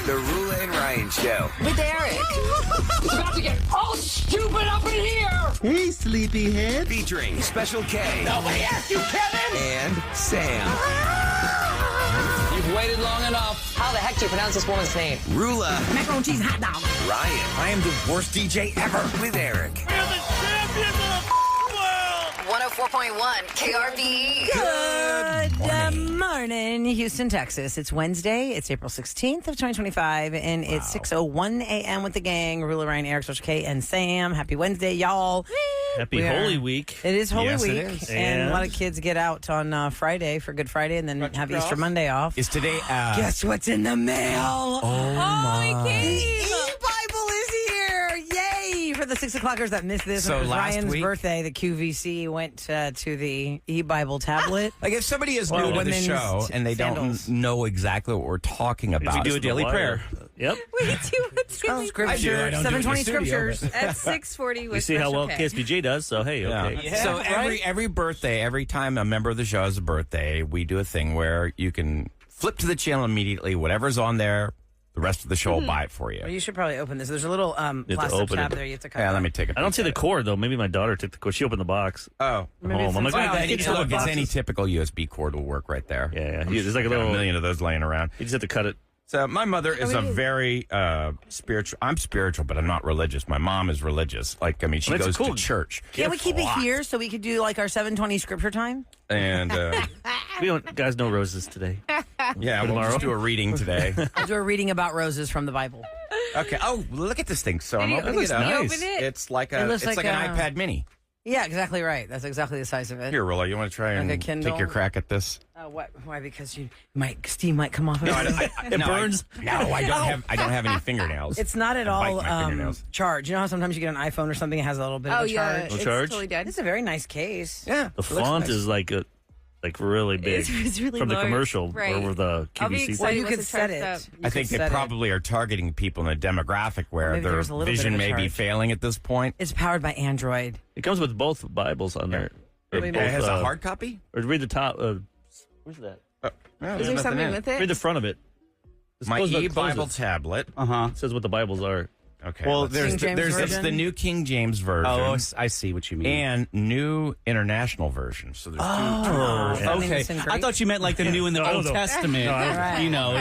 The Roula and Ryan Show. With Eric. It's about to get all stupid up in here. Hey, sleepyhead. Featuring Special K. Nobody asked you, Kevin. And Sam. You've waited long enough. How the heck do you pronounce this woman's name? Roula. Macaroni cheese hot dog. Ryan. I am the worst DJ ever. With Eric. We're the champions of the world! 104.1 KRBE. Good morning, Houston, Texas. It's Wednesday. It's April 16th of 2025, and it's 6:01 a.m. with the gang. Roula Ryan, Eric, Special K, and Sam. Happy Wednesday, y'all. Happy Holy Week. It is Holy Yes, Week, it is. and a lot of kids get out on Friday for Good Friday, and then have Easter Monday off. Is today, Guess what's in the mail? my. The E-Bible is here! Yay! For the 6 o'clockers that missed this, So when it was last Ryan's week- birthday, the QVC went to the E-Bible tablet. Like, if somebody is new to the women's show and they sandals. don't know exactly what we're talking about, We do a daily prayer. Yep. We do a daily Scripture, I do. I don't do it in the 720 studio, scriptures. at 6:40 with We see how Special well K. KSBJ does, so hey, okay. Yeah. So every birthday, every time a member of the show has a birthday, we do a thing where you can flip to the channel immediately. Whatever's on there, the rest of the show will buy it for you. Well, you should probably open this. There's a little to plastic open tab it. there. You have to cut. Yeah, out. let me take a I don't peek see the at it. cord, though. Maybe my daughter took the cord. She opened the box. Oh. Maybe Home. I'm it's like, inside. "Oh, Any, it's look, it's boxes." any typical USB cord will work right there. Yeah. There's like a Got little. a million of those laying around. You just have to cut it. So my mother is a very spiritual. I'm spiritual, but I'm not religious. My mom is religious. Like, I mean, she Well, that's goes cool. to church. Can't we keep it here so we could do like our 720 scripture time? And We don't, guys, no roses today. yeah, we'll tomorrow. just do a reading today. I'll do a reading about roses from the Bible. Okay. Oh, look at this thing. So I'm you- opening it up. you open it? It's like It looks it's like like a- an iPad Mini. Yeah, exactly right. That's exactly the size of it. Here, Rolla, you want to try and Like a take Kindle? your crack at this? What? Why? Because steam might come off of it. It burns. I don't have any fingernails. It's not at I bite all my fingernails. charged. You know how sometimes you get an iPhone or something that has a little bit Oh, of a yeah. charge? No It's charge? totally dead. It's a very nice case. Yeah. The font is like really big It's really from the large. commercial Right. over the I'll be QVC. excited. Well, you once could it set it. charges up. You I could think they set it. probably are targeting people in a demographic where Maybe their there's a little bit vision of a may be charge. failing at this point. It's powered by Android. It comes with both Bibles on there. Or It both, has a hard copy? Or read the top. Where's that? Is there something with it? Read the front of it. My Close it, e-Bible close it. tablet. It says what the Bibles are. Okay. Well, let's there's King see. James It's version? the new King James version. Oh, I see what you mean. and new international version. So there's two. Okay. It's in I Greek. thought you meant like the New and the No, I Old don't know. Testament. Right. You know,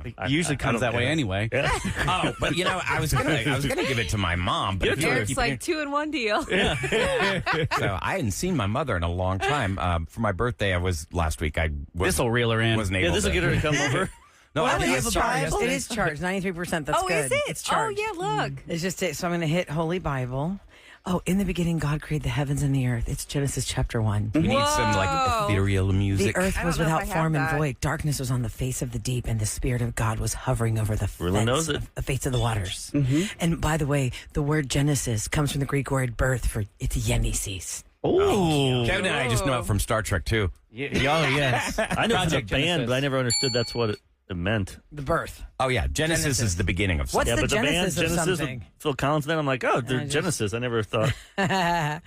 it usually I comes don't that way care. anyway. Oh, but you know, I was gonna give it to my mom, but if you were Eric's keeping like 2-in-1 deal. it- so I hadn't seen my mother in a long time. For my birthday, I was last week. I This will reel her in. wasn't able. Yeah, this will to, get her to come over. No, Well, I it think is it's charged. charged. It is charged. 93%. That's Oh, good. is it? It's Oh, charged. yeah, look. It's just so I'm going to hit Holy Bible. Oh, in the beginning, God created the heavens and the earth. It's Genesis chapter 1. We need some like Whoa. ethereal music. The earth I was don't know if without I have form and that. void. Darkness was on the face of the deep, and the Spirit of God was hovering over the Really knows it. the face of the waters. And by the way, the word Genesis comes from the Greek word birth for it's Genesis. Oh, Kevin and I just know it from Star Trek too. yes. I know it's a Project band, Genesis. but I never understood that's what it meant. The birth. Oh yeah, Genesis is the beginning of What's something. Yeah, the but the band genesis of Genesis with something? Phil Collins. Then I'm like, oh, they're Genesis. I never thought. Not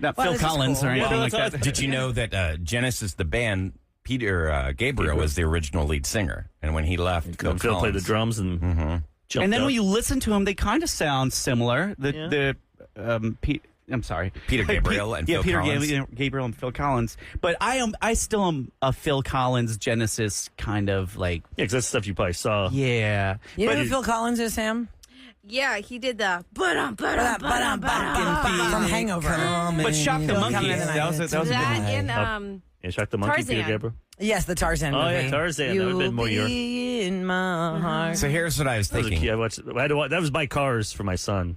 Well, Phil this is Collins cool. or anything Yeah, like that's that. Did you know that Genesis, the band, Peter Gabriel was the original lead singer, and when he left, Phil played the Collins- drums and jumped And then up. when you listen to them, they kind of sound similar. I'm sorry, Peter Gabriel and Phil Peter Collins. Gabriel and Phil Collins. But I still am a Phil Collins Genesis kind of like yeah, because that's stuff you probably saw. yeah. You know But who Phil Collins is, Sam? Yeah, he did the From Hangover. But Shock the Phil Monkey. Collins. That was a good that one. in Yeah, Shock the Monkey, Tarzan. Peter Gabriel. Yes, the Tarzan Oh, movie. yeah, Tarzan. That would've been more You'll your- be in my heart. So here's what I was That was a thinking. key. I had to watch, that was my Cars for my son.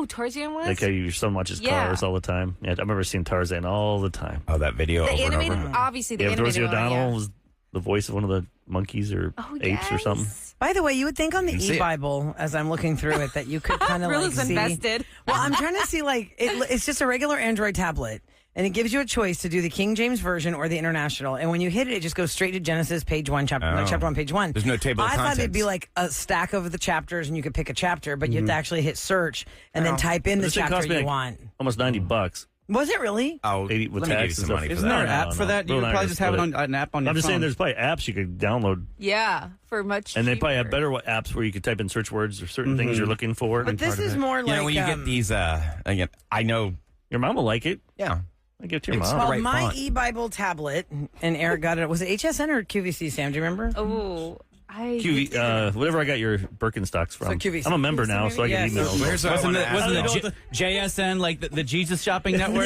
Tarzan was? Like how your son watches Yeah. Cars all the time. Yeah, I remember seeing Tarzan all the time. Oh, that video The over and animated, over. obviously the Yeah, animated Rosie one, O'Donnell yeah. was the voice of one of the monkeys or apes or something. By the way, you would think on the Didn't see it. e-Bible, as I'm looking through it, that you could kind of like Roula's see. invested. Well, I'm trying to see it's just a regular Android tablet, and it gives you a choice to do the King James version or the international. And when you hit it, it just goes straight to Genesis, page 1, chapter Oh. chapter 1, page 1. There's no table of I thought it'd contents. be like a stack of the chapters, and you could pick a chapter, but you have to actually hit search and then type in the This thing chapter cost me you like want. almost $90. Was it really? Oh, 80 with let me give you tax some and money stuff. for Isn't there that. an app for that? You Will could and I probably are just have it split on an app on your I'm just phone. saying there's probably apps you could download. Yeah, for much And they cheaper. probably have better apps where you could type in search words or certain things you're looking for. But this is more like You know, when you get these, again, I know, Your mom will like it. yeah. I give it to your It's mom. the well, right my font. e-Bible tablet, and Eric got it. Was it HSN or QVC, Sam? Do you remember? Oh, Whatever I got your Birkenstocks from. So QVC. I'm a member now, so I Yeah, get emails. so- Here's what I Wasn't wanna it, ask wasn't you. it JSN, like the Jesus Shopping Network?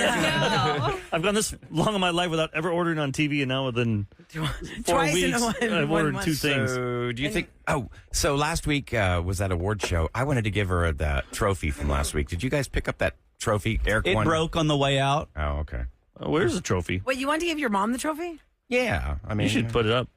I've gone this long in my life without ever ordering on TV, and now within 4 Twice in weeks, one- I've one ordered month. 2 things. So, do you think? Oh, so last week was that award show. I wanted to give her that trophy from last week. Did you guys pick up that trophy? Eric It won. broke on the way out. Oh, okay. Where's the trophy? Wait, you wanted to give your mom the trophy? Yeah, I mean, You should put it up.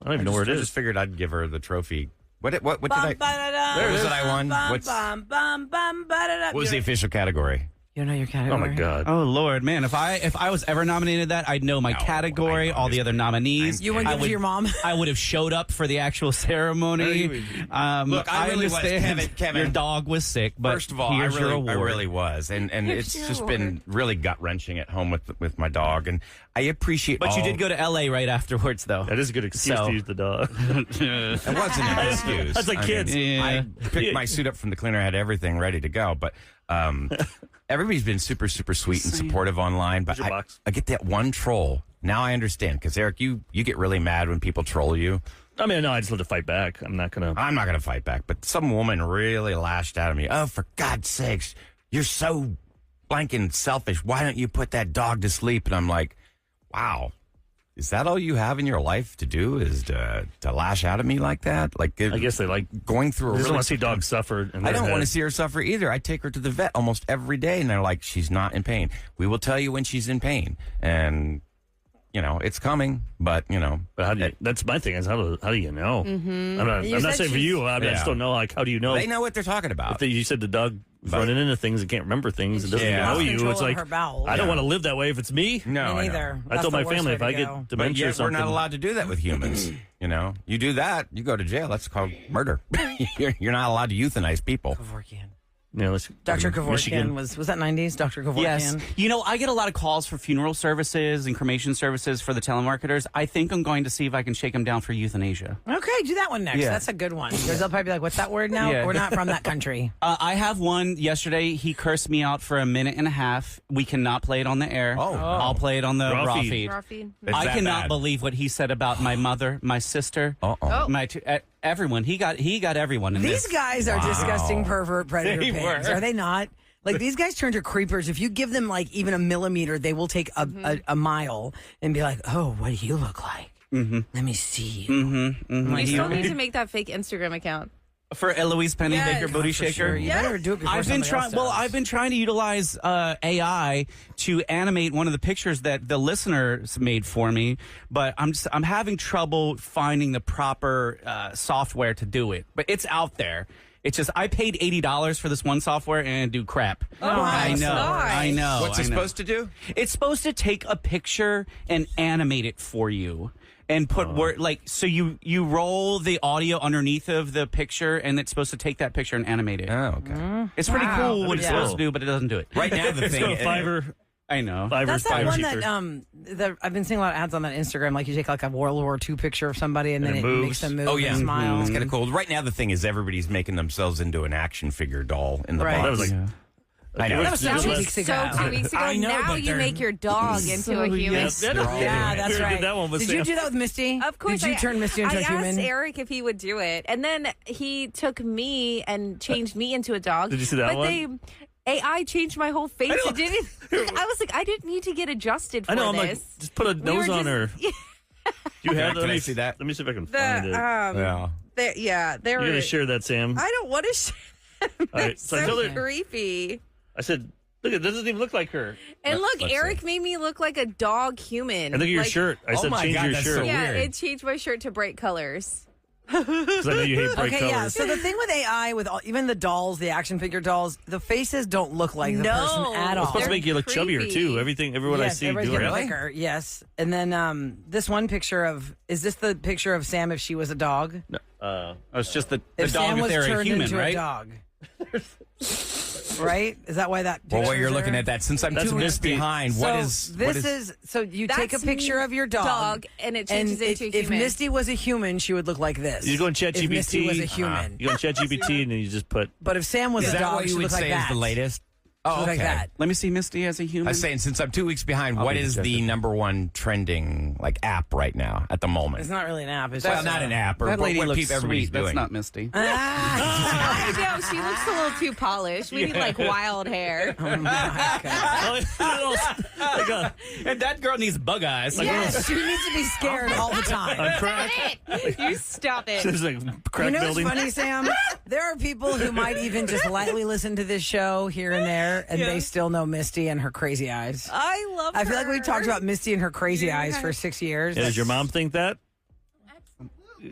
I don't even know where it I is. just figured I'd give her the trophy. What did I? There it is. What I won? What's- What was the official category? You don't know your Oh category? my God. Oh Lord, man! If I was ever nominated that, I'd know my No, category, I know. all the other nominees. You wouldn't give it to your mom? I would have showed up for the actual ceremony. Look, I really was- understand Kevin, your dog was sick, but First of all, I here's your really award. was, and it's your just award. been really gut wrenching at home with my dog, and I appreciate. But you all- did go to LA right afterwards, though. That is a good excuse So- to use the dog. It wasn't an excuse. That's like I kids. mean, Yeah. I picked my suit up from the cleaner, had everything ready to go, but everybody's been super, super sweet and supportive online. But Here's your box. I get that one troll. Now I understand, because Eric, you get really mad when people troll you. I mean, no, I just love to fight back. I'm not going to. I'm not going to fight back, but some woman really lashed out at me. Oh, for God's sakes, you're so blanking selfish. Why don't you put that dog to sleep? And I'm like, wow. Is that all you have in your life to do, is to lash out at me like that? Like, I guess they like. going through a I just really want to see dogs suffer. I don't want to see her suffer either. I take her to the vet almost every day, and they're like, she's not in pain. We will tell you when she's in pain. And, it's coming, but, But how do you, that's my thing. Is how do you know? You I'm not said saying for she's- you. I Yeah. just don't know. Like, how do you know? they know what they're talking about. You said the dog running into things and can't remember things and doesn't Yeah. even know Lost you. control It's of like her bowels. I don't Yeah. want to live that way if it's me. No, Me I know. neither. I That's told the my worst family way if to I go. get But dementia or yet we're something, not allowed to do that with humans. You do that, you go to jail. That's called murder. You're not allowed to euthanize people. Kevorkian. Yeah, let's Dr. Kevorkian Michigan. was that 90s? Dr. Kevorkian? Yes. I get a lot of calls for funeral services and cremation services for the telemarketers. I think I'm going to see if I can shake them down for euthanasia. Okay, do that one next. Yeah. That's a good one. Because they'll probably be like, what's that word now? Yeah. We're not from that country. I have one yesterday. He cursed me out for a minute and a half. We cannot play it on the air. Oh. I'll play it on the Raw raw feed. feed. Raw feed. It's I that cannot bad. believe what he said about my mother, my sister, Uh-oh. my everyone. He got everyone in These this. guys are disgusting pervert predator They pigs. were. Are they not? Like, these guys turn to creepers. If you give them, like, even a millimeter, they will take a mile and be like, oh, what do you look like? Mm-hmm. Let me see you. Mm-hmm. You still need to make that fake Instagram account. For Eloise Penny Yes, Baker Booty for Shaker. sure. You better do it before I've been somebody trying. else Well, does. I've been trying to utilize AI to animate one of the pictures that the listeners made for me, but I'm having trouble finding the proper software to do it. But it's out there. It's just I paid $80 for this one software and it do crap. I know. gosh. I know. What's it I know. supposed to do? It's supposed to take a picture and animate it for you. And put word so you roll the audio underneath of the picture, and it's supposed to take that picture and animate it. Oh, okay. It's pretty cool what That'd it's be supposed cool. to do, but it doesn't do it. Right now, the It's thing got a Fiverr. I know. That's that Fiverr one cheaper. that I've been seeing a lot of ads on that Instagram. Like, you take like a World War II picture of somebody and then And it it moves. makes them move Oh, yeah. and smile. It's kind of cool. Right now, the thing is everybody's making themselves into an action figure doll in the Right. box. That was like. I know. That was That two was weeks so ago. 2 weeks ago. I know, now but you they're make your dog into a human. Yes, Yeah, that's we right. did that one with Did Sam. you do that with Misty? Of course, Did you turn Misty into I a human? asked Eric if he would do it, and then he took me and changed me into a dog. Did you see that but one? AI changed my whole face. know. It didn't. I was like, I didn't need to get adjusted for I know. I'm this. like, just put a nose were on her. just- Do you have Can Let I me see that? Let me see if I can The find it. Yeah. they're. You're gonna share that, Sam. I don't want to share. All right, so I told her. Creepy. I said, "Look, it doesn't even look like her." And look, let's Eric see. made me look like a dog human. And look at your Like, shirt. I Oh said, my change God, your that's shirt so Yeah, weird. it changed my shirt to bright colors. because I know you hate bright Okay, colors. yeah. So the thing with AI, with even the dolls, the action figure dolls, the faces don't look like the No. person at all. It's supposed to make you look chubbier creepy. too. Everyone yes, I see everybody's doing getting it. thicker. Yes, and then this one picture of is this the picture of Sam if she was a dog? Oh, it's just the If dog Sam if was they're a turned human, into right? a dog. Right? Is that why that? Well, while picture's you're looking there? at that, since I'm That's 2 weeks Misty. behind, So what is so you take a That's picture of your dog, and it changes into a if human. Misty was a human, she would look like this. You go on ChatGPT. If Misty was a human, You go on ChatGPT and then you just put. but if Sam was is a that dog, what she you would would look say like is that. the latest? She Oh, would look okay. like that. Let me see Misty as a human. I was saying, since I'm 2 weeks behind, I'll what be is the objective. number one trending app right now at the moment? It's not really an app. It's Well, just not an app, or that lady what looks everybody's sweet. doing. That's not Misty. I know, she looks a little too polished. We need like wild hair. Oh my God. Like a And that girl needs bug eyes. Yes, she needs to be scared all the time. crack. You stop it. There's like crack You know building. what's funny, Sam? There are people who might even just lightly listen to this show here and there, and they still know Misty and her crazy eyes. I love her. I feel like we've talked about Misty and her crazy eyes for 6 years. Yeah, does your mom think that?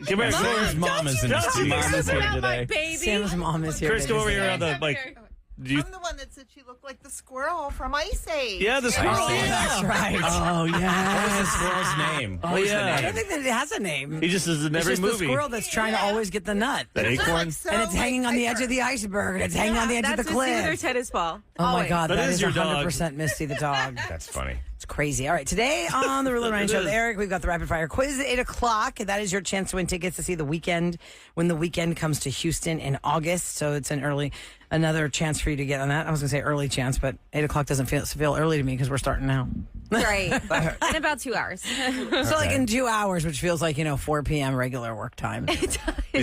Come here, Claire's mom is in the Don't studio. you Mom is here about my today. baby. Sam's mom is here. Chris, to go over visit. here on the like. Do you? I'm the one that said she looked like the squirrel from Ice Age. Yeah, the squirrel. Age. That's right. Oh yeah. What is the squirrel's name? Oh What is the yeah. I name? don't think that it has a name. He just is in It's every just movie. the squirrel that's trying to always get the nut. The acorn. And it's hanging on the edge of the iceberg, and it's hanging on the edge That's of the Misty with her cliff. tennis ball. Oh my Always. God, That that is is your dog. 100% Misty the dog. That's funny. It's crazy. All right, today on the Roula Ryan Show with Eric, we've got the rapid fire quiz at 8 o'clock. That is your chance to win tickets to see The Weeknd when The Weeknd comes to Houston in August. So it's another chance for you to get on that. I was going to say early chance, but 8 o'clock doesn't feel early to me because we're starting now. Right. In about 2 hours. So like in 2 hours, which feels like, 4 p.m. regular work time. We just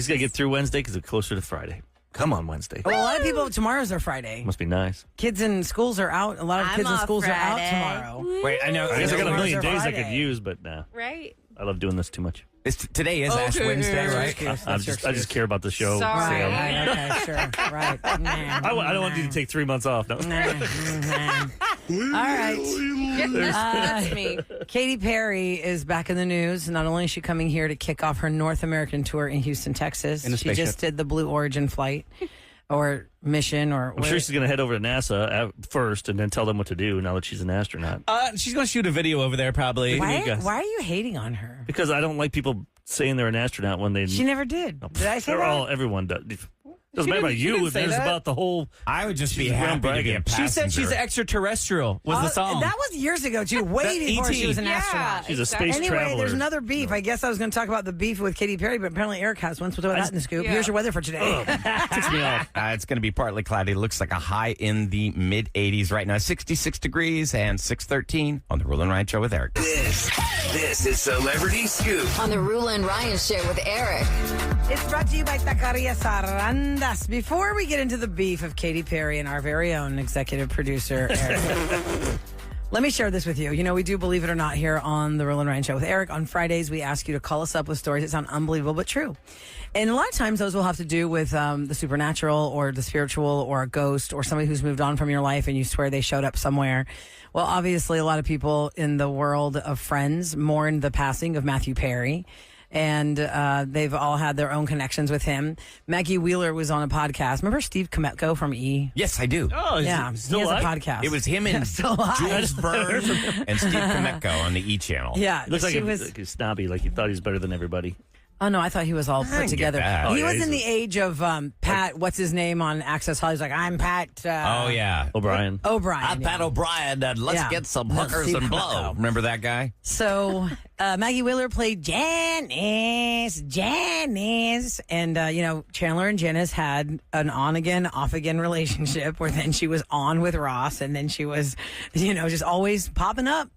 gotta get through Wednesday because it's closer to Friday. Come on, Wednesday. Well, a lot of people, tomorrow's their Friday. Must be nice. Kids in schools are out. A lot of I'm kids in off schools are out Friday. tomorrow. Wait, I know. I guess I got a Tomorrow's million their days I could Friday. use, but nah. Right? I love doing this too much. Today is Ash Wednesday, right? I just care about the show. Sorry. Sam. Right, okay, sure. Right. I don't want you to take 3 months off. No. All right. That's me. Katy Perry is back in the news. Not only is she coming here to kick off her North American tour in Houston, Texas, In a she spaceship. just did the Blue Origin flight or mission or I'm sure she's going to head over to NASA first and then tell them what to do now that she's an astronaut. She's going to shoot a video over there probably. why guess. are you hating on her? Because I don't like people saying they're an astronaut when they. She never did. Did I say they're that? all, everyone does. Doesn't matter about she you. didn't It say matters that. about the whole. I would just be She's happy to groundbreaking. be a passenger. She said she's extraterrestrial was the song. That was years ago, too. Way That before E.T. she was an Yeah. astronaut. She's a space Anyway, traveler. there's another beef. I guess I was going to talk about the beef with Katy Perry, but apparently Eric has one. So we'll throw that in the scoop. Yeah. Here's your weather for today. Ticks me off. It's going to be partly cloudy. Looks like a high in the mid 80s right now. 66 degrees and 613 on the Roula Ryan Show with Eric. This is Celebrity Scoop. On the Roula and Ryan Show with Eric. It's brought to you by Taqueria Sarandas. Before we get into the beef of Katy Perry and our very own executive producer, Eric, let me share this with you. We do Believe It or Not here on the Roula and Ryan Show with Eric. On Fridays, we ask you to call us up with stories that sound unbelievable but true. And a lot of times those will have to do with the supernatural or the spiritual or a ghost or somebody who's moved on from your life and you swear they showed up somewhere. Well, obviously, a lot of people in the world of Friends mourn the passing of Matthew Perry. And they've all had their own connections with him. Maggie Wheeler was on a podcast. Remember Steve Kometko from E? Yes, I do. Oh, is Yeah, it he still has a alive? podcast. It was him and Still alive. Jules Verne and Steve Kometko on the E channel. Yeah, It looks like she he was. was snobby, like he thought he was better than everybody. Oh no, I thought he was all I put get together. that. Oh, He yeah, was he's in the age of Pat. What's his name on Access Hollywood? He's like, I'm Pat. Oh, yeah. O'Brien. O'Brien. I'm yeah. Pat O'Brien, and let's Yeah. get some Let's hookers see and blow. Kometko. Remember that guy? So Maggie Wheeler played Janice, and Chandler and Janice had an on again, off again relationship where then she was on with Ross, and then she was, just always popping up.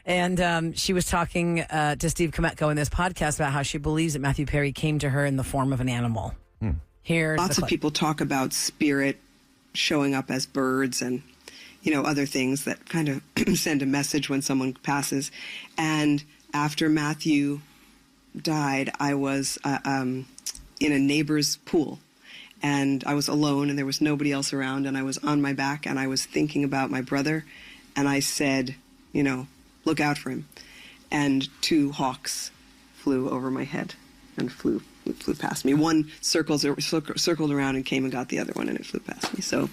And she was talking to Steve Kometko in this podcast about how she believes that Matthew Perry came to her in the form of an animal. Here's Lots the of clip. people talk about spirit showing up as birds and, other things that kind of send a message when someone passes. And after Matthew died, I was in a neighbor's pool. And I was alone and there was nobody else around. And I was on my back and I was thinking about my brother. And I said, look out for him. And 2 hawks flew over my head and flew past me. One circled around and came and got the other one, and it flew past me. So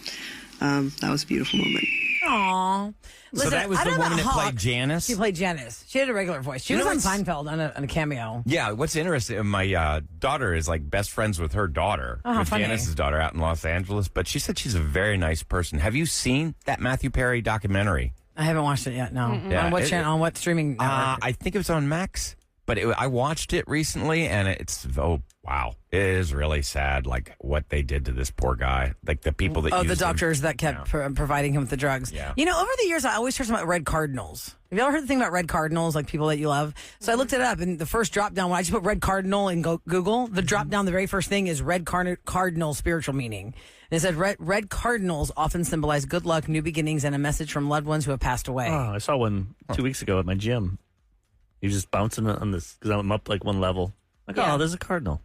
that was a beautiful moment. Aw. So that was I the don't know woman that about played Hawk. Janice? She played Janice. She had a regular voice. She was on Seinfeld on a cameo. Yeah, what's interesting, my daughter is like best friends with her daughter, with funny. Janice's daughter out in Los Angeles, but she said she's a very nice person. Have you seen that Matthew Perry documentary? I haven't watched it yet, no. Yeah, On what channel? On what streaming network? I think it was on Max, but I watched it recently, and it's, oh, wow. It is really sad, like, what they did to this poor guy. Like, the people that used the him. doctors that kept providing him with the drugs. Yeah. You know, over the years, I always heard something about red cardinals. Have you ever heard the thing about red cardinals, like people that you love? So I looked it up, and the first drop down, when I just put red cardinal in Google, the drop down, the very first thing is red cardinal spiritual meaning. And it said red cardinals often symbolize good luck, new beginnings, and a message from loved ones who have passed away. Oh, I saw one 2 weeks ago at my gym. He was just bouncing on this because I'm up like one level. Like, oh, there's a cardinal.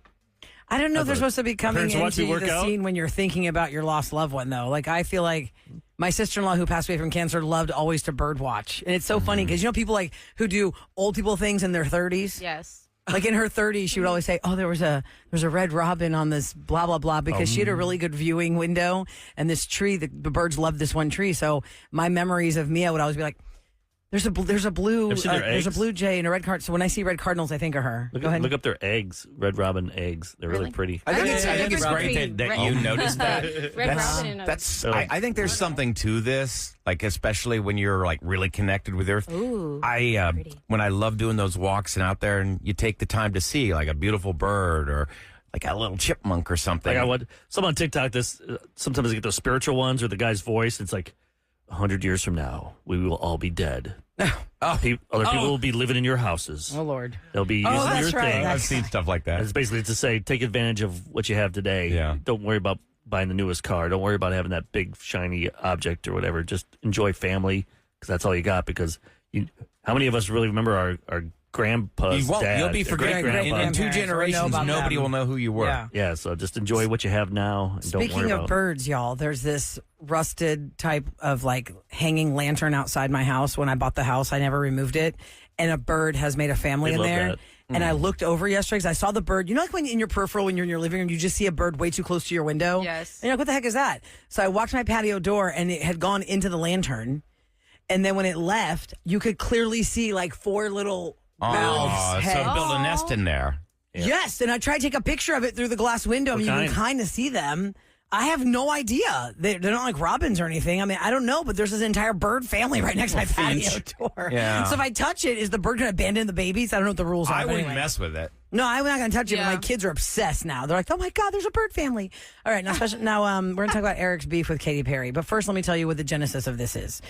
I don't know if they're supposed to be coming Parents watch me into work the out? scene when you're thinking about your lost loved one, though. Like, I feel like my sister-in-law who passed away from cancer loved always to bird watch. And it's so funny because, you know, people like who do old people things in their 30s? Yes. Like in her 30s, she would always say, oh, there was a red robin on this blah, blah, blah, because she had a really good viewing window. And this tree, the birds loved this one tree. So my memories of Mia would always be like, there's a blue jay and a red card. So when I see red cardinals, I think of her. Go ahead. Look up their eggs, red robin eggs. They're really pretty. I think it's Red great that you noticed that. Red robin and I think there's something to this, like especially when you're like really connected with Earth. Ooh, when I love doing those walks and out there, and you take the time to see like a beautiful bird or like a little chipmunk or something. Like someone on TikTok. Sometimes I get those spiritual ones or the guy's voice. It's like 100 years from now, we will all be dead. Other people will be living in your houses. Oh, Lord. They'll be using that's your right. things. I've seen stuff like that. It's basically to say, take advantage of what you have today. Yeah. Don't worry about buying the newest car. Don't worry about having that big, shiny object or whatever. Just enjoy family because that's all you got. Because how many of us really remember our grandpa's dad? You'll be forgetting in 2 generations. Nobody will know who you were. Yeah, so just enjoy what you have now. And don't worry Speaking about of birds, y'all, there's this rusted type of like hanging lantern outside my house. When I bought the house, I never removed it. And a bird has made a family They in love there. that. And I looked over yesterday because I saw the bird. You know, like when in your peripheral, when you're in your living room, you just see a bird way too close to your window? Yes. And you're like, what the heck is that? So I walked my patio door and it had gone into the lantern. And then when it left, you could clearly see like 4 little valves. So build a nest in there. Yeah. Yes, and I tried to take a picture of it through the glass window. I mean, you can kind of see them. I have no idea. They're not like robins or anything. I mean, I don't know, but there's this entire bird family right next to my patio door. Yeah. So if I touch it, is the bird going to abandon the babies? I don't know what the rules are. I but wouldn't anyway. mess with it. No, I'm not going to touch it. Yeah. But my kids are obsessed now. They're like, oh my God, there's a bird family. All right, now we're going to talk about Eric's beef with Katy Perry. But first, let me tell you what the genesis of this is.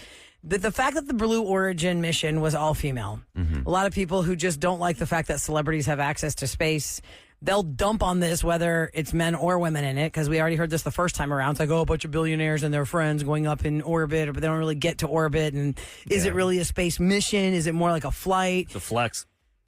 The fact that the Blue Origin mission was all female. A lot of people who just don't like the fact that celebrities have access to space, they'll dump on this, whether it's men or women in it, because we already heard this the first time around. It's like, oh, a bunch of billionaires and their friends going up in orbit, but they don't really get to orbit. And is it really a space mission? Is it more like a flight? It's a flex.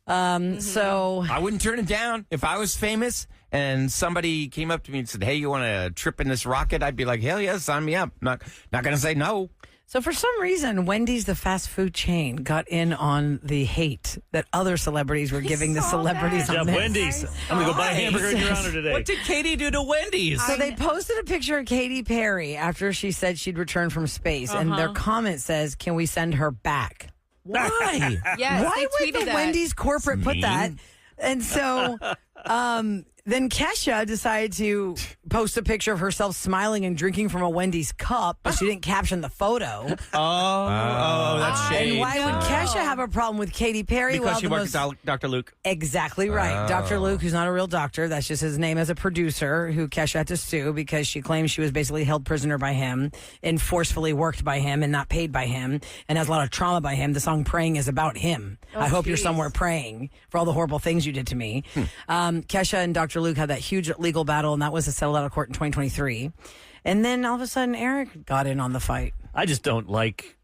So I wouldn't turn it down. If I was famous and somebody came up to me and said, hey, you want to trip in this rocket? I'd be like, hell yeah, sign me up. Not going to say no. So for some reason, Wendy's, the fast food chain, got in on the hate that other celebrities were giving the celebrities Yeah, on this. Wendy's. I'm going to go buy a hamburger in your honor today. What did Katie do to Wendy's? So they posted a picture of Katy Perry after she said she'd return from space, and their comment says, "Can we send her back?" Why? Yes, Why they would tweeted the that. Wendy's corporate put that? And so then Kesha decided to post a picture of herself smiling and drinking from a Wendy's cup, but she didn't caption the photo. Oh, that's shade. And why would Kesha have a problem with Katy Perry? Because she works with Dr. Luke. Exactly right. Dr. Luke, who's not a real doctor, that's just his name as a producer, who Kesha had to sue because she claims she was basically held prisoner by him and forcefully worked by him and not paid by him and has a lot of trauma by him. The song Praying is about him. I hope you're somewhere praying for all the horrible things you did to me. Kesha and Dr. Luke had that huge legal battle, and that was settled out of court in 2023. And then all of a sudden, Eric got in on the fight. I just don't like.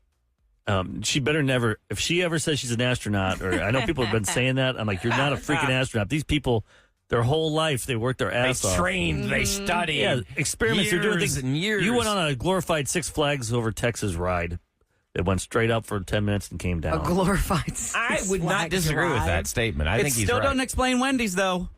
She better never. If she ever says she's an astronaut, or I know people have been saying that, I'm like, you're not a freaking astronaut. These people, their whole life, they work their ass off. They trained, they studied. Yeah, experiments. They're doing things. And years. You went on a glorified Six Flags over Texas ride. It went straight up for 10 minutes and came down. A glorified I would not Flags disagree with ride. that statement. I think he's still right. don't explain Wendy's, though.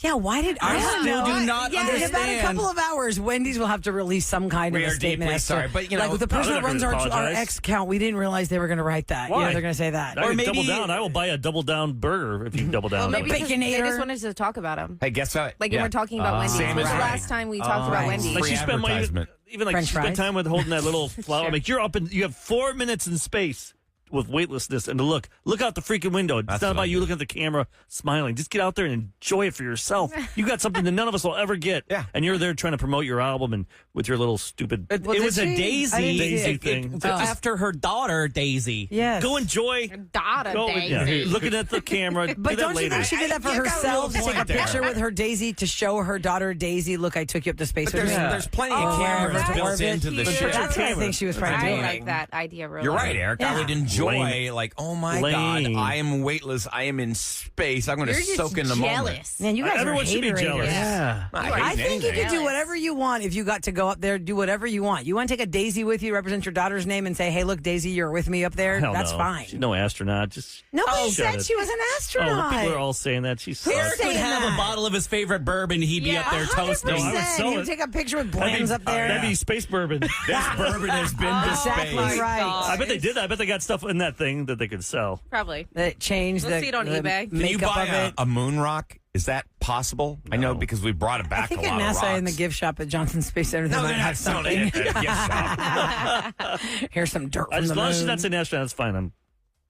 Yeah, why did I don't still know. do not In about a understand. couple of hours, Wendy's will have to release some kind We of are a statement. deeply as to- sorry, but, you know, like the person they're that not runs gonna our apologize. X account, we didn't realize they were going to write that. Why? Yeah, they're going to say that. I Or can maybe- double down. I will buy a double down burger if you double down. Maybe on it. they just Baconator. wanted to talk about him. Hey, guess what? Like Yeah. when we're talking about Wendy's. Same When was as the right. last time we talked about right. Wendy's? Like Free she spent money, advertisement. even like French she spent fries? time with holding that little flower. I'm like, you're up and you have 4 minutes in space with weightlessness, and to look out the freaking window. It's That's not what about I you do. looking at the camera, smiling. Just get out there and enjoy it for yourself. You got something that none of us will ever get. Yeah. And you're there trying to promote your album and with your little stupid. It Well, was did a she? I Daisy, didn't see Daisy it. thing. after her daughter, Daisy. Yes. Go enjoy. Dada Go, Daisy. looking at the camera. But do that don't you later. think she did that for You got a herself? To little take a point there. picture with her Daisy to show her daughter Daisy, look, I took you up to space But with there's, me. there's plenty Oh, of cameras that's built into the cute. show. That's what I think she was trying to I do. like that idea, Roula. You're right, Eric. I would Yeah. enjoy, Lame. like, oh my Lame. God, I am weightless. I am in space. I'm going to You're just soak in the moment. jealous. Man, you guys Everyone are should be haterators. jealous. Yeah. I think you anything. could do whatever you want if you got to go up there, do whatever you want. You want to take a Daisy with you, represent your daughter's name, and say, hey, look, Daisy, you're with me up there? Hell That's no. fine. She's no astronaut. Just Nobody shut said it. she was an Oh, astronaut. people are all saying that. She's Who's sucks. saying Could have that? a bottle of his favorite bourbon. He'd be up there 100%. toasting. No, I would sell You it. take a picture with Blams up there. That'd be space bourbon. This bourbon has been to Exactly space. right. I bet they did that. I bet they got stuff in that thing that they could sell. Probably. That changed We'll the, see it on the eBay. Can you makeup buy of it. a moon rock? Is that possible? I know because we brought it I back think a at lot of NASA rocks. in the gift shop at Johnson Space Center, they No, might they're have not selling something. it at a gift shop. Here's some dirt from As the long as she's moon. not saying astronaut, that's fine. I'm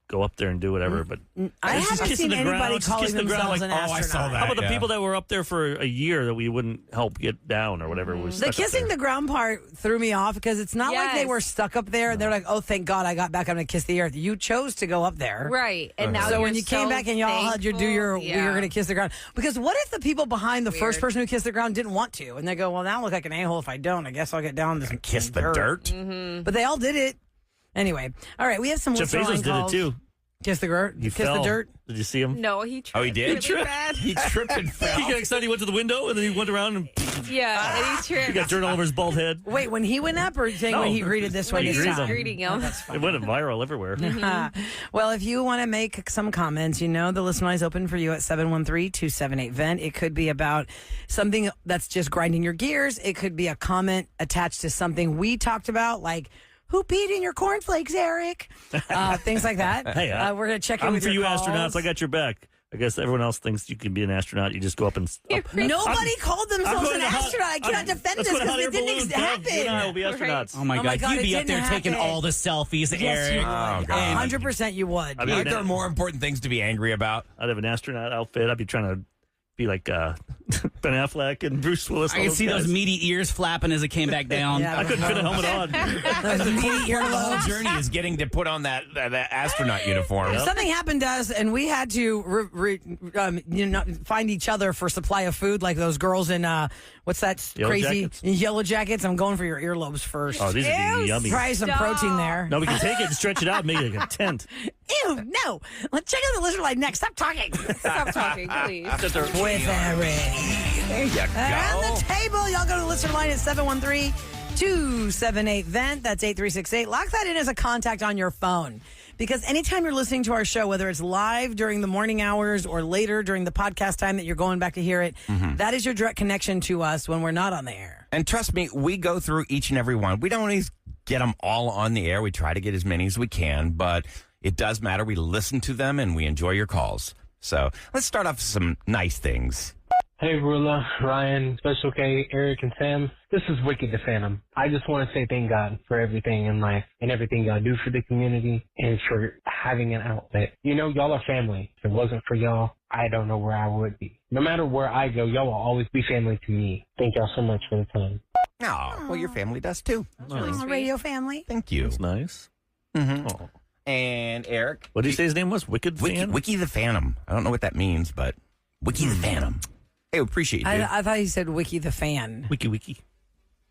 go up there and do whatever. But I She's haven't kissing seen the anybody ground. She's calling kissing the ground themselves like, an oh, I astronaut. saw that. how about the Yeah. people that were up there for a year that we wouldn't help get down or whatever? Was The kissing the ground part threw me off because it's not like they Yes. were stuck up there and they're like, oh, thank God I got back. I'm going to kiss the earth. You chose to go up there. Right. And now So you're when you came so back and y'all had your you're going to kiss the ground. Because what if the people behind the first Weird. person who kissed the ground didn't want to? And they go, well, now I look like an a-hole if I don't. I guess I'll get down this Kiss the dirt. But they all did it. Anyway, all right, we have some Jeff listener Bezos line did it calls. too. Kiss the dirt. He Kiss fell. the dirt. Did you see him? No, he tripped. Oh, he did? Really bad. He tripped and fell. He got excited. He went to the window and then he went around and Yeah, and he he tripped. got dirt all over his bald head. Wait, when he went up or saying No, when he greeted this when one he this greeted time? him. Greeting him. It went viral everywhere. Well, if you want to make some comments, you know the listener line is open for you at 713-278-VENT. It could be about something that's just grinding your gears. It could be a comment attached to something we talked about, like, who peed in your cornflakes, Eric? Things like that. Hey, we're going to check in I'm with for your you calls. astronauts. I got your back. I guess everyone else thinks you can be an astronaut. You just go up and. Nobody called themselves going an to hot- astronaut. I cannot I'm- defend let's this go to because hot it air didn't balloons. happen. You and I will be astronauts. Oh my Oh my God, God, you'd it be up didn't there taking happen. all the selfies, Yes, you Eric. would. God. 100% you would. I mean, Aren't there more important things to be angry about? I'd have an astronaut outfit. I'd be trying to be like Ben Affleck and Bruce Willis. I all could see guys. those meaty ears flapping as it came back down. Yeah. I couldn't fit a helmet on. Those meaty The whole earlobes. journey is getting to put on that astronaut uniform. Something happened to us, and we had to find each other for supply of food, like those girls in what's that Yellow crazy Jackets? Yellow Jackets. I'm going for your earlobes first. Oh, these would be yummy. Try some protein there. No, we can take it and stretch it out and make it like a tent. Ew, no. Let's check out the listener line next. Stop talking. Stop talking, please. With Eric. There you On go. the table, y'all go to the listener line at 713-278-VENT. That's 8368. Lock that in as a contact on your phone. Because anytime you're listening to our show, whether it's live during the morning hours or later during the podcast time that you're going back to hear it, that is your direct connection to us when we're not on the air. And trust me, we go through each and every one. We don't always get them all on the air. We try to get as many as we can, but it does matter. We listen to them and we enjoy your calls. So let's start off with some nice things. Hey, Roula, Ryan, Special K, Eric, and Sam. This is Wicked the Phantom. I just want to say thank God for everything in life and everything y'all do for the community and for having an outlet. You know, y'all are family. If it wasn't for y'all, I don't know where I would be. No matter where I go, y'all will always be family to me. Thank y'all so much for the time. Oh, well, your family does too. Oh, radio family. Thank you. That's nice. Mm-hmm. Oh. And Eric? What did you say his name was? Wicked Fan? Wiki the Phantom. I don't know what that means, but Wiki the Phantom. Hey, we appreciate you. I thought he said Wiki the Fan. Wiki.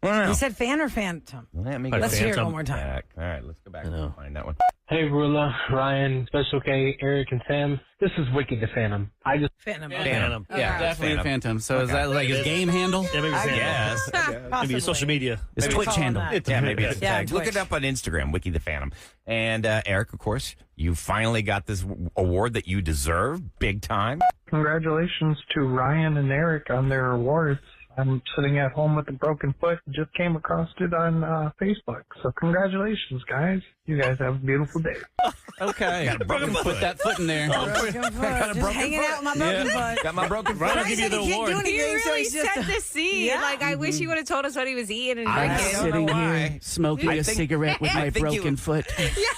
Well, He said fan or phantom? let me Like Let's hear it Phantom. one more time. All right, let's go back I know. and find that one. Hey, Roula, Ryan, Special K, Eric, and Sam. This is Wicked the Phantom. I just Phantom. Phantom. Yeah, definitely a Phantom. So is that like his game handle? Yeah, maybe Phantom. Yes. Maybe his social media. His Maybe Twitch call him handle. that. Yeah, maybe it's a Yeah, tag. Look Twitch. it up on Instagram, Wiki the Phantom. And Eric, of course, you finally got this award that you deserve, big time. Congratulations to Ryan and Eric on their awards. I'm sitting at home with a broken foot. Just came across it on Facebook. So congratulations, guys. You guys have a beautiful day. Okay. Got a broken Put foot. that foot in there. Broken foot. Just broken hanging foot. out with my broken foot. Got my broken foot. Ryan will He give you said the he can't do award. anything, He so really he's just set the scene. Yeah. Like, I wish he would have told us what he was eating. And I drinking. don't know Sitting why. here smoking I a think- cigarette with I my think you- broken foot.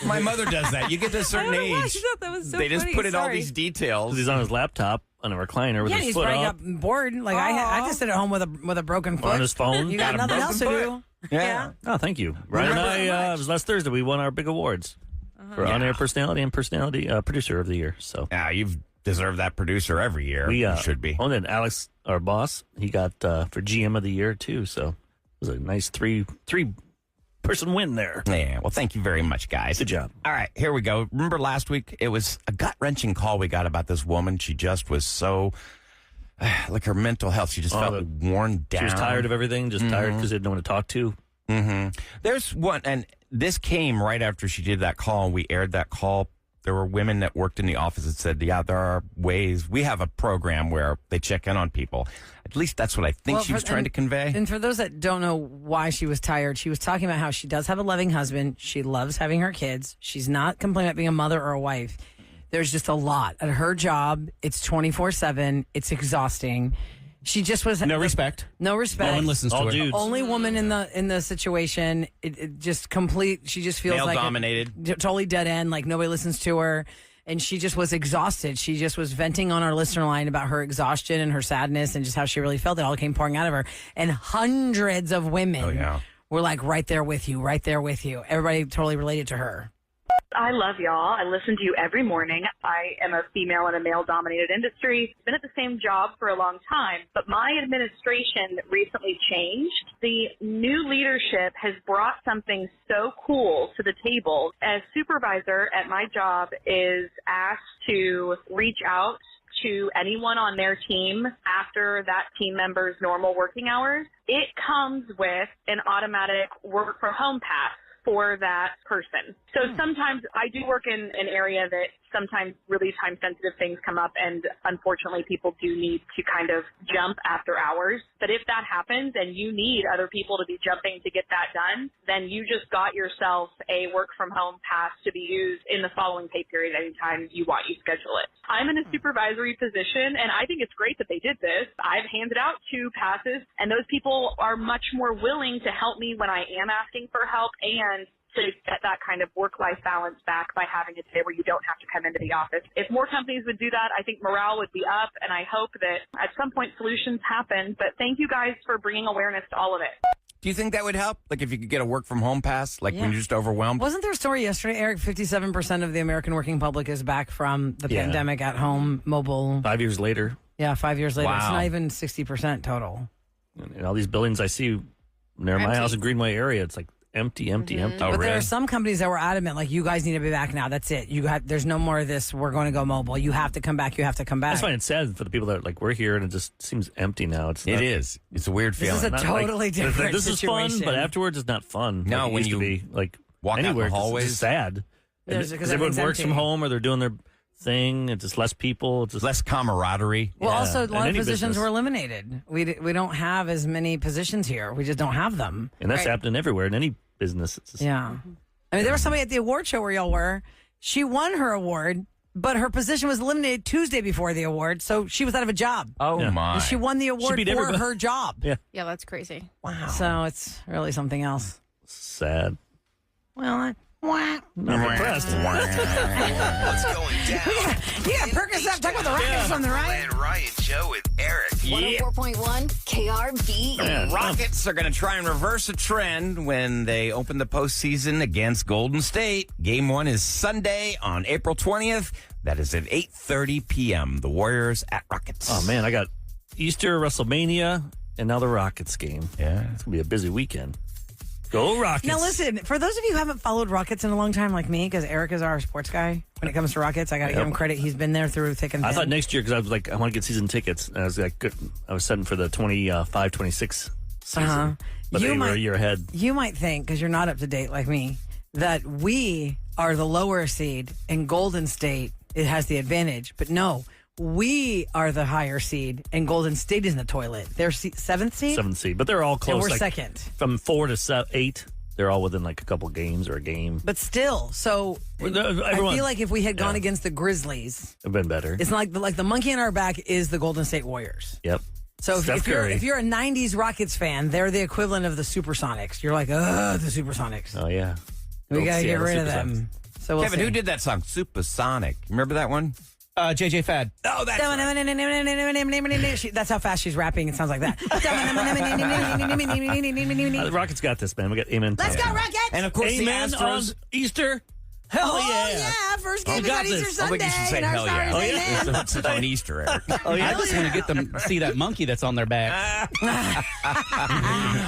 My mother does that. You get to a I certain don't know why I age. thought that was so They just funny. put in all Sorry. these details. Because he's on his laptop on a recliner with Yeah, his he's foot probably up. got bored. Like I just sit at home with a broken foot. On his phone. You got Got a nothing else to broken do. Yeah. Oh, thank you. Ryan and I, it was last Thursday, we won our big awards for on-air personality and personality producer of the year. So Yeah, you've deserved that producer every year. we You should be. Oh, and then Alex, our boss, he got for GM of the year too. So it was a nice three-person win there. Yeah, well, thank you very much, guys. Good job. All right, here we go. Remember last week? It was a gut-wrenching call we got about this woman. She just was so, like her mental health, she just felt worn down. She was tired of everything, just tired because they didn't know one to talk to. Mm-hmm. There's one, and this came right after she did that call, and we aired that call. There were women that worked in the office that said, yeah, there are ways. We have a program where they check in on people. At least that's what I think she was trying to convey. And for those that don't know why she was tired, she was talking about how she does have a loving husband. She loves having her kids. She's not complaining about being a mother or a wife. There's just a lot at her job. It's 24/7. It's exhausting. She just was No respect. No respect. No one listens to All her. dudes. Only woman in the situation. It just complete. She just feels Male like dominated. totally dead end. Like nobody listens to her, and she just was exhausted. She just was venting on our listener line about her exhaustion and her sadness and just how she really felt. It all came pouring out of her, and hundreds of women were like right there with you, right there with you. Everybody totally related to her. I love y'all. I listen to you every morning. I am a female in a male-dominated industry. Been at the same job for a long time, but my administration recently changed. The new leadership has brought something so cool to the table. As supervisor at my job is asked to reach out to anyone on their team after that team member's normal working hours. It comes with an automatic work from home pass for that person. So sometimes I do work in an area that sometimes really time-sensitive things come up, and unfortunately people do need to kind of jump after hours. But if that happens and you need other people to be jumping to get that done, then you just got yourself a work-from-home pass to be used in the following pay period anytime you want. You schedule it. I'm in a supervisory position, and I think it's great that they did this. I've handed out 2 passes, and those people are much more willing to help me when I am asking for help and to get that kind of work-life balance back by having a day where you don't have to come into the office. If more companies would do that, I think morale would be up, and I hope that at some point solutions happen. But thank you guys for bringing awareness to all of it. Do you think that would help? Like if you could get a work from home pass, like when you're just overwhelmed? Wasn't there a story yesterday, Eric? 57% of the American working public is back from the pandemic at home, mobile. 5 years later. Yeah, 5 years later. It's Wow. not even 60% total. And all these buildings I see near my house in Greenway area, it's like empty. But there are some companies that were adamant, like, you guys need to be back now. That's it. There's no more of this. We're going to go mobile. You have to come back. You have to come back. I just find it sad for the people that, like, we're here and it just seems empty now. It is. It's a weird This is a totally different This is fun, situation. but afterwards it's not fun. No, like it when used to you be, like, walk out anywhere, in the it's hallways. just sad. Because Because everyone everything's works from empty. home or they're doing their thing. It's just less people. It's just less camaraderie. Well, Yeah, also, a in lot of any positions business. were eliminated. We don't have as many positions here. We just don't have them. And that's Right. happening everywhere in any business. It's just, Yeah. I mean, there was somebody at the award show where y'all were. She won her award, but her position was eliminated Tuesday before the award, so she was out of a job. Oh, Yeah. my. And she won the award beat for everybody. her job. Yeah. Yeah, that's crazy. Wow. So it's really something else. Sad. Well, Not impressed. What's going down? you got Percocet talking about the Rockets from the right. And Ryan Show with Eric. 104.1 KRB. The Rockets are going to try and reverse a trend when they open the postseason against Golden State. Game 1 is Sunday on April 20th. That is at 8:30 p.m. The Warriors at Rockets. Oh, man, I got Easter, WrestleMania, and now the Rockets game. Yeah. It's going to be a busy weekend. Go Rockets. Now listen, for those of you who haven't followed Rockets in a long time like me, because Eric is our sports guy when it comes to Rockets, I got to give him credit. He's been there through thick and thin. I thought next year, because I was like, I want to get season tickets. And I was like, good. I was setting for the 25-26 season. But they were a year ahead. You might think, because you're not up to date like me, that we are the lower seed and Golden State it has the advantage. But no, we are the higher seed and Golden State is in the toilet. They're 7th seed? 7th seed. But they're all close. And we're like, second. From 4 to 8, they're all within like a couple games or a game. But still, so I feel like if we had gone against the Grizzlies, it'd been better. It's like the monkey in our back is the Golden State Warriors. Yep. So if you're a 90s Rockets fan, they're the equivalent of the Supersonics. You're like, the Supersonics. Oh, yeah. We got to get rid of them. So Kevin, who did that song? Supersonic. Remember that one? JJ Fad. Oh, that's That's how fast she's rapping. It sounds like that. The Rockets got this, man. We got Amen. Let's go, Rockets! And of course, Amen the Astros. on Easter. Hell yeah. Oh, yeah. First game is on Easter Sunday. I think you should say hell yeah. It's on Easter, Eric. I just want to get them see that monkey that's on their back.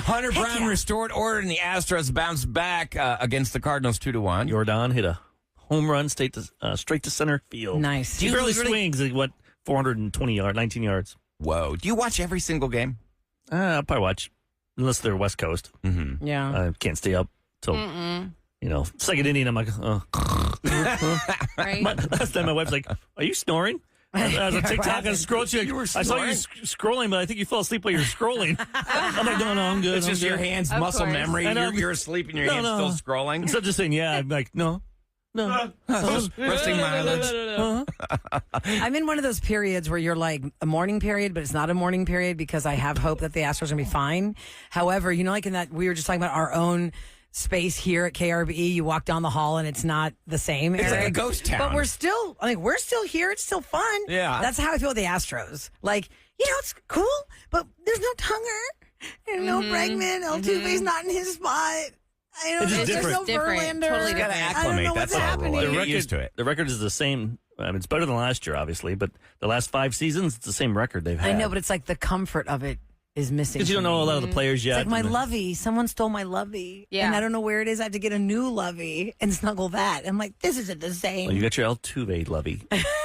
Hunter Brown restored order, and the Astros bounced back against the Cardinals 2-1. Jordan hit a home run straight to center field. Nice. He barely swings. He went 420 yards, 19 yards. Whoa. Do you watch every single game? I'll probably watch, unless they're West Coast. Mm-hmm. Yeah. I can't stay up till, second inning. I'm like, Right. Last time my wife's like, are you snoring? I was on TikTok and scrolled. I saw you scrolling, but I think you fell asleep while you were scrolling. I'm like, no, I'm good. It's just your hands, muscle memory. You're asleep and your hands still scrolling. Instead of just saying, yeah, I'm like, no. Just resting my eyelids. I'm in one of those periods where you're like a morning period, but it's not a morning period because I have hope that the Astros are going to be fine. However, like in that, we were just talking about our own space here at KRBE. You walk down the hall and it's not the same. It's like a ghost town. But we're still here. It's still fun. Yeah. That's how I feel with the Astros. Like, it's cool, but there's no Tunger and no Bregman. Altuve's not in his spot. It's just there's no different. Verlander. Totally You got to acclimate. That's all. Get used to it. The record is the same. I mean, it's better than last year, obviously, but the last 5 seasons, it's the same record they've had. I know, but it's like the comfort of it is missing. Because you don't know a lot of the players yet. It's like my lovey. Someone stole my lovey. Yeah. And I don't know where it is. I have to get a new lovey and snuggle that. I'm like, this isn't the same. Well, you got your Altuve lovey.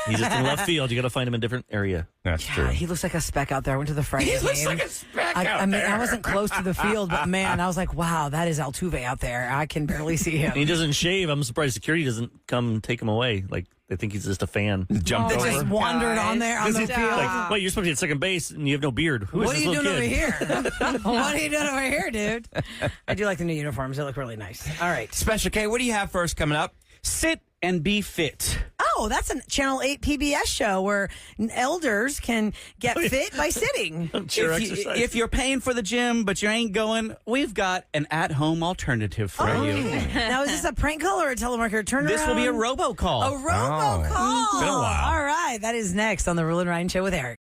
He's just in left field. You got to find him in a different area. That's true. He looks like a speck out there. I went to the Friday game. He looks like a speck out there. I wasn't close to the field, but man, I was like, wow, that is Altuve out there. I can barely see him. And he doesn't shave. I'm surprised security doesn't come take him away. Like, they think he's just a fan. Jumped over. Just wandered on there on the field. Like, wait, you're supposed to be at second base and you have no beard. Who is What are this you little doing kid? over here? What are you doing over here, dude? I do like the new uniforms. They look really nice. All right. Special K, what do you have for us coming up? Sit and be fit. Oh, that's a Channel 8 PBS show where elders can get fit by sitting. If you're paying for the gym, but you ain't going, we've got an at-home alternative for you. Now, is this a prank call or a telemarketer turnaround? This will be a robocall. A robocall. Been a while. All right. That is next on the Roula Ryan Show with Eric.